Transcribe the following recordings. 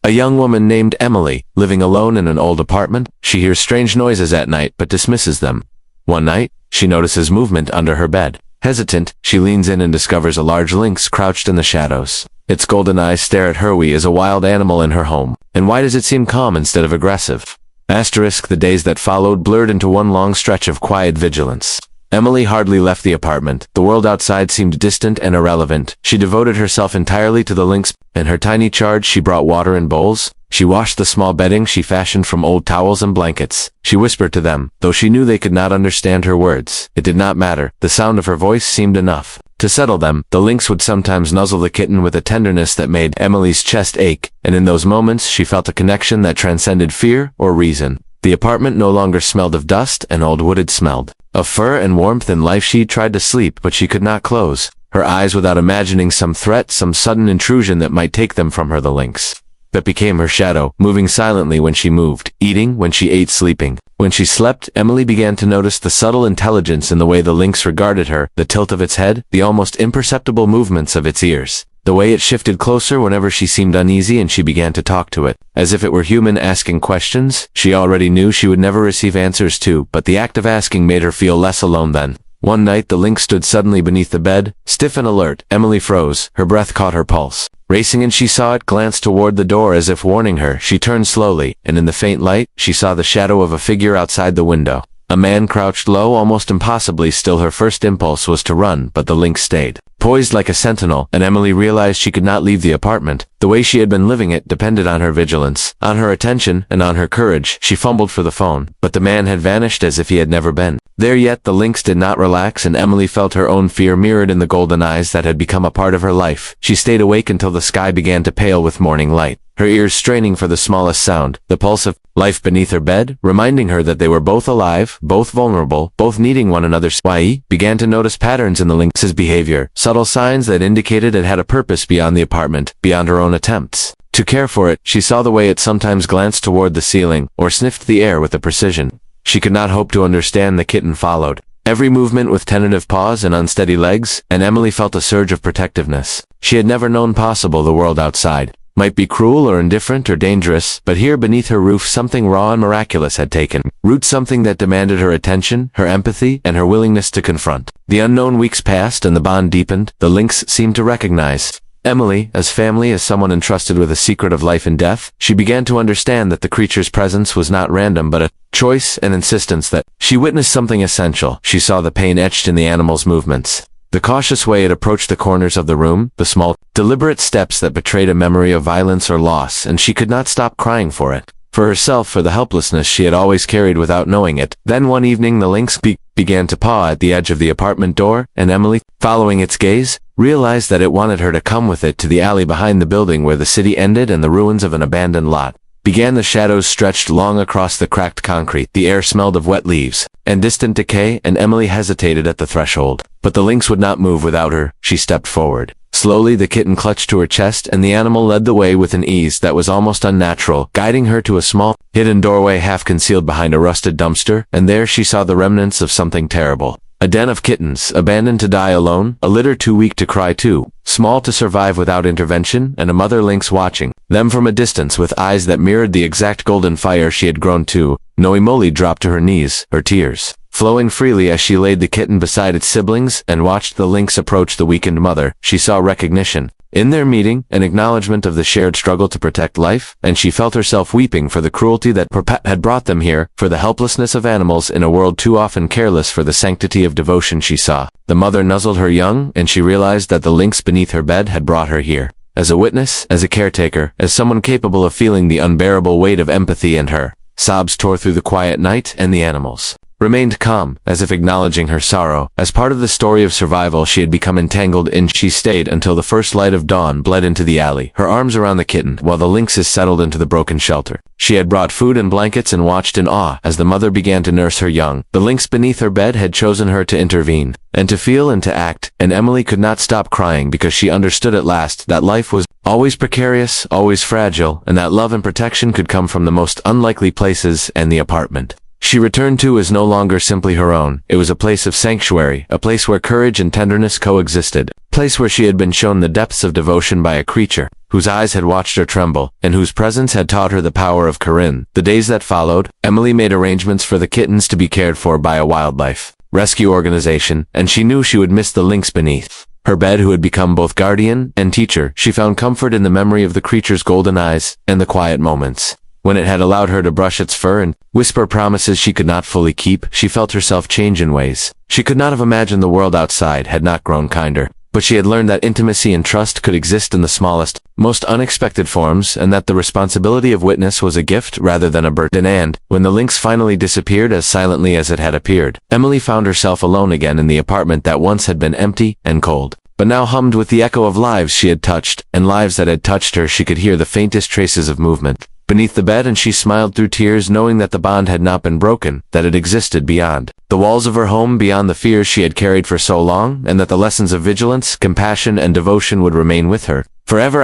A young woman named Emily, living alone in an old apartment. She hears strange noises at night but dismisses them. One night, she notices movement under her bed. Hesitant, she leans in and discovers a large lynx crouched in the shadows. Its golden eyes stare at her. We is a wild animal in her home. And why does it seem calm instead of aggressive? Asterisk, the days that followed blurred into one long stretch of quiet vigilance. Emily hardly left the apartment. The world outside seemed distant and irrelevant. She devoted herself entirely to the lynx. In her tiny charge, she brought water in bowls. She washed the small bedding she fashioned from old towels and blankets. She whispered to them, though she knew they could not understand her words. It did not matter. The sound of her voice seemed enough to settle them. The lynx would sometimes nuzzle the kitten with a tenderness that made Emily's chest ache, and in those moments she felt a connection that transcended fear or reason. The apartment no longer smelled of dust and old wood. It smelled of fur and warmth and life. She tried to sleep, but she could not close her eyes without imagining some threat, some sudden intrusion that might take them from her. The lynx that became her shadow, moving silently when she moved, eating when she ate, sleeping when she slept. Emily began to notice the subtle intelligence in the way the lynx regarded her, the tilt of its head, the almost imperceptible movements of its ears, the way it shifted closer whenever she seemed uneasy, and she began to talk to it, as if it were human, asking questions she already knew she would never receive answers to, but the act of asking made her feel less alone then. One night the lynx stood suddenly beneath the bed, stiff and alert. Emily froze, her breath caught her pulse racing, and she saw it glance toward the door as if warning her. She turned slowly, and in the faint light, she saw the shadow of a figure outside the window. A man crouched low, almost impossibly still. Her first impulse was to run, but the lynx stayed poised like a sentinel, and Emily realized she could not leave the apartment. The way she had been living it depended on her vigilance, on her attention, and on her courage. She fumbled for the phone, but the man had vanished as if he had never been there yet. The lynx did not relax, and Emily felt her own fear mirrored in the golden eyes that had become a part of her life. She stayed awake until the sky began to pale with morning light, her ears straining for the smallest sound, the pulse of life beneath her bed, reminding her that they were both alive, both vulnerable, both needing one another. She began to notice patterns in the lynx's behavior, subtle signs that indicated it had a purpose beyond the apartment, beyond her own attempts to care for it. She saw the way it sometimes glanced toward the ceiling, or sniffed the air with a precision she could not hope to understand. The kitten followed every movement with tentative paws and unsteady legs, and Emily felt a surge of protectiveness. She had never known possible. The world outside might be cruel or indifferent or dangerous, but here beneath her roof something raw and miraculous had taken root, something that demanded her attention, her empathy, and her willingness to confront. The unknown weeks passed and the bond deepened. The lynx seemed to recognize Emily as family, as someone entrusted with a secret of life and death. She began to understand that the creature's presence was not random but a choice, an insistence that she witnessed something essential. She saw the pain etched in the animal's movements, the cautious way it approached the corners of the room, the small, deliberate steps that betrayed a memory of violence or loss, and she could not stop crying for it. For herself, for the helplessness she had always carried without knowing it. Then one evening the lynx began to paw at the edge of the apartment door, and Emily, following its gaze, realized that it wanted her to come with it to the alley behind the building where the city ended and the ruins of an abandoned lot began. The shadows stretched long across the cracked concrete. The air smelled of wet leaves and distant decay, and Emily hesitated at the threshold. But the lynx would not move without her. She stepped forward. Slowly the kitten clutched to her chest, and the animal led the way with an ease that was almost unnatural, guiding her to a small, hidden doorway half concealed behind a rusted dumpster, and there she saw the remnants of something terrible. A den of kittens, abandoned to die alone, a litter too weak to cry, too small to survive without intervention, and a mother lynx watching them from a distance with eyes that mirrored the exact golden fire she had grown to. Noimoli dropped to her knees, her tears flowing freely as she laid the kitten beside its siblings and watched the lynx approach the weakened mother. She saw recognition in their meeting, an acknowledgement of the shared struggle to protect life, and she felt herself weeping for the cruelty that had brought them here, for the helplessness of animals in a world too often careless, for the sanctity of devotion. She saw the mother nuzzled her young, and she realized that the lynx beneath her bed had brought her here as a witness, as a caretaker, as someone capable of feeling the unbearable weight of empathy. And her sobs tore through the quiet night, and the animals remained calm, as if acknowledging her sorrow. As part of the story of survival she had become entangled in, she stayed until the first light of dawn bled into the alley, her arms around the kitten, while the lynxes settled into the broken shelter. She had brought food and blankets and watched in awe as the mother began to nurse her young. The lynx beneath her bed had chosen her to intervene, and to feel and to act, and Emily could not stop crying because she understood at last that life was always precarious, always fragile, and that love and protection could come from the most unlikely places, and the apartment she returned to was no longer simply her own. It was a place of sanctuary, a place where courage and tenderness coexisted, a place where she had been shown the depths of devotion by a creature whose eyes had watched her tremble, and whose presence had taught her the power of Corinne. The days that followed, Emily made arrangements for the kittens to be cared for by a wildlife rescue organization, and she knew she would miss the lynx beneath her bed who had become both guardian and teacher. She found comfort in the memory of the creature's golden eyes and the quiet moments when it had allowed her to brush its fur and whisper promises she could not fully keep. She felt herself change in ways she could not have imagined. The world outside had not grown kinder, but she had learned that intimacy and trust could exist in the smallest, most unexpected forms, and that the responsibility of witness was a gift rather than a burden. And, when the lynx finally disappeared as silently as it had appeared, Emily found herself alone again in the apartment that once had been empty and cold, but now hummed with the echo of lives she had touched, and lives that had touched her. She could hear the faintest traces of movement beneath the bed, and she smiled through tears, knowing that the bond had not been broken, that it existed beyond the walls of her home, beyond the fears she had carried for so long, and that the lessons of vigilance, compassion, and devotion would remain with her forever.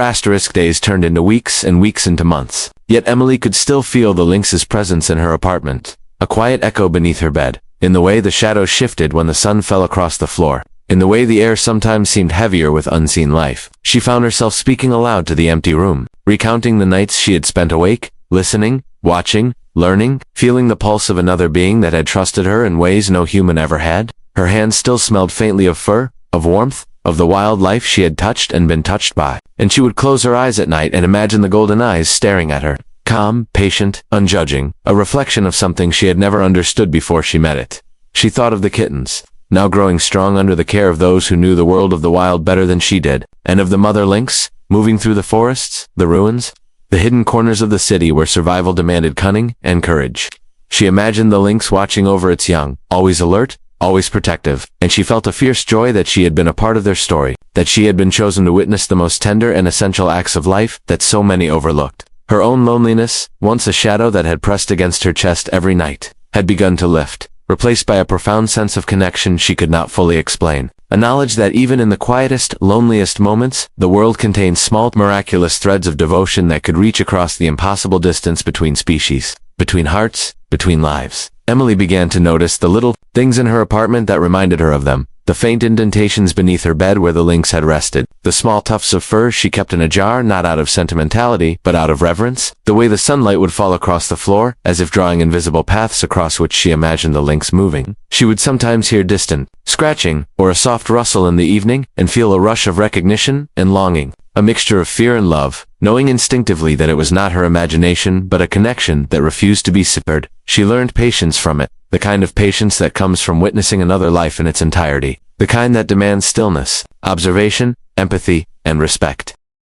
Days turned into weeks, and weeks into months. Yet Emily could still feel the lynx's presence in her apartment, a quiet echo beneath her bed, in the way the shadows shifted when the sun fell across the floor, in the way the air sometimes seemed heavier with unseen life. She found herself speaking aloud to the empty room, recounting the nights she had spent awake, listening, watching, learning, feeling the pulse of another being that had trusted her in ways no human ever had. Her hands still smelled faintly of fur, of warmth, of the wild life she had touched and been touched by, and she would close her eyes at night and imagine the golden eyes staring at her, calm, patient, unjudging, a reflection of something she had never understood before she met it. She thought of the kittens, now growing strong under the care of those who knew the world of the wild better than she did, and of the mother lynx, moving through the forests, the ruins, the hidden corners of the city where survival demanded cunning and courage. She imagined the lynx watching over its young, always alert, always protective, and she felt a fierce joy that she had been a part of their story, that she had been chosen to witness the most tender and essential acts of life that so many overlooked. Her own loneliness, once a shadow that had pressed against her chest every night, had begun to lift, replaced by a profound sense of connection she could not fully explain. A knowledge that even in the quietest, loneliest moments, the world contained small, miraculous threads of devotion that could reach across the impossible distance between species, between hearts, between lives. Emily began to notice the little things in her apartment that reminded her of them. The faint indentations beneath her bed where the lynx had rested, the small tufts of fur she kept in a jar not out of sentimentality, but out of reverence, the way the sunlight would fall across the floor, as if drawing invisible paths across which she imagined the lynx moving. She would sometimes hear distant scratching, or a soft rustle in the evening, and feel a rush of recognition and longing, a mixture of fear and love, knowing instinctively that it was not her imagination but a connection that refused to be severed. She learned patience from it, the kind of patience that comes from witnessing another life in its entirety, the kind that demands stillness, observation, empathy, and respect.